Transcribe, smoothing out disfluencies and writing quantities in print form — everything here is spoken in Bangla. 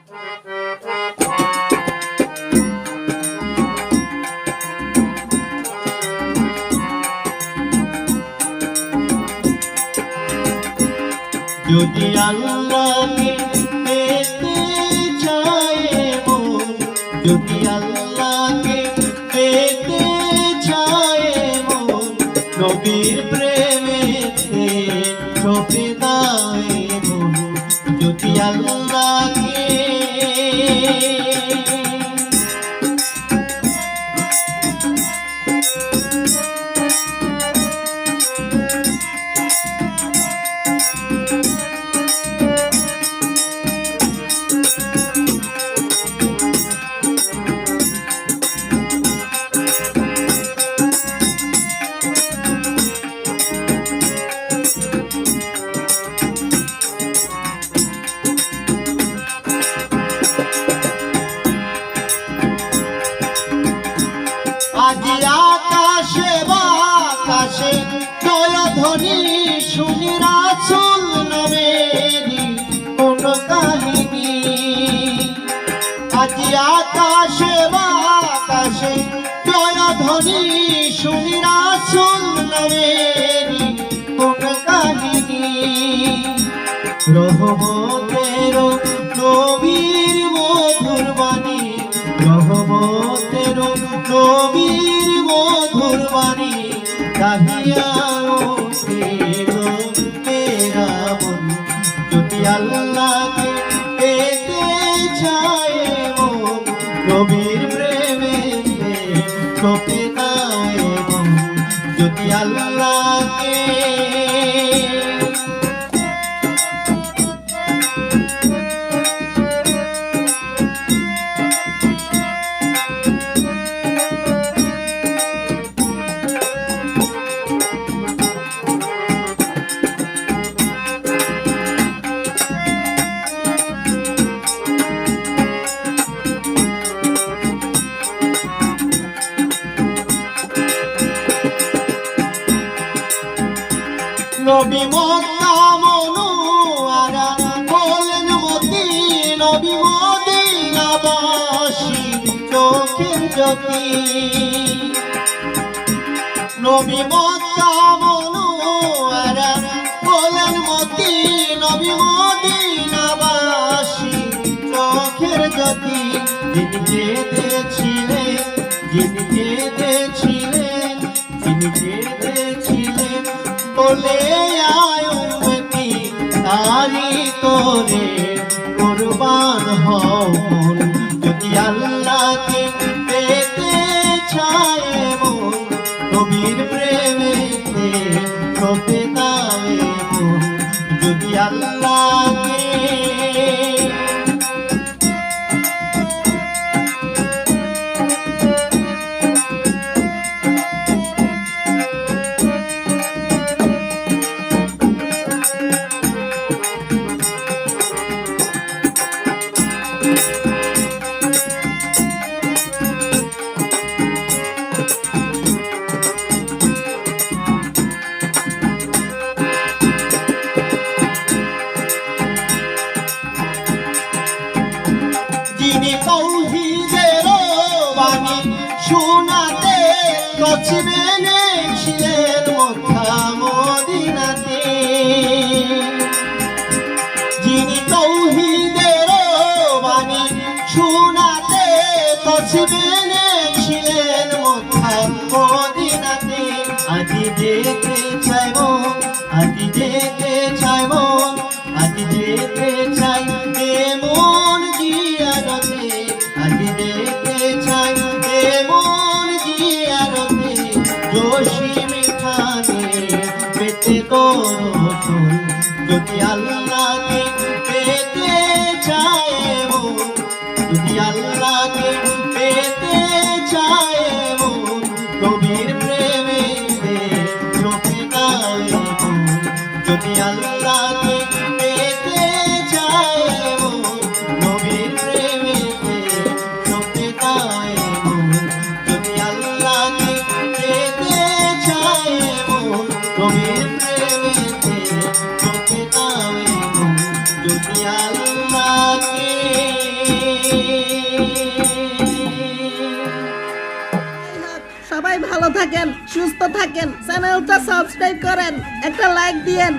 যদি আল্লাহকে পেতে চায় মন, যদি আল্লাহকে পেতে চায় মন, নবীর প্রেমেতে ছোপে দায় মন, যদি আল্লাহকে আজি আকাশে বাতাসে জয়ধ্বনি শুনি রাসূল নামেরি কোন কাহিনী। আজি আকাশে বাতাসে জয়ধ্বনি শুনি রাসূল নামেরি কোন কাহিনী। রহমতের নবীর মধুর বাণী, রহমতের নবীর মধুর বাণী, গাহিয়া উঠিল মেরা মন, যদি আল্লাহকে পেতে চায় মন, নবীর প্রেমেতে ছোপে দায় মন, যদি আল্লাহকে নবী মক্কা মনোয়ারা বলেন মতি, নবী মদিনাবাসী চোখের জ্যোতি। নবী মক্কা মনোয়ারা বলেন মতি, নবী মদিনাবাসী চোখের জ্যোতি। যিনি কেঁদেছিলেন, যিনি কেঁদেছিলেন, যিনি কেঁদেছিলেন বলে আয় উম্মতি, তারি তোরে কুরবান হও মন, যদি আল্লাহকে পেতে চায় মন, নবীর প্রেমেতে ছোপে দায় মন, যদি আল্লাহকে যিনি তৌহিদের বাণী শোনাতে নচিবে ছিলেন মক্কা মদিনাতে। যিনি তৌহিদের বাণী শোনাতে নচিবে ছিলেন মক্কা মদিনাতে। আজি যেতে চাই মন, আজি যেতে চাই মন, আজি যেতে চাই মন জিয়ারতে, আজি যেতে চাই মন জিয়ারতে, জসিম খানে পেতে দর্শন, যদি আল্লাহকে পেতে চায় মন, যদি আল্লাহকে পেতে চায় মন, নবীর প্রেমেতে ছোপে দায় মন, যদি আল্লাহকে পেতে চায় মন, নবীর প্রেমেতে ছোপে দায় মন, যদি আল্লাহকে পেতে চায় মন, নবীর প্রেমেতে ছোপে দায় মন, যদি আল্লাহকে সবাই ভালো থাকেন, সুস্থ থাকেন, চ্যানেলটা সাবস্ক্রাইব করেন, একটা লাইক দিয়েন।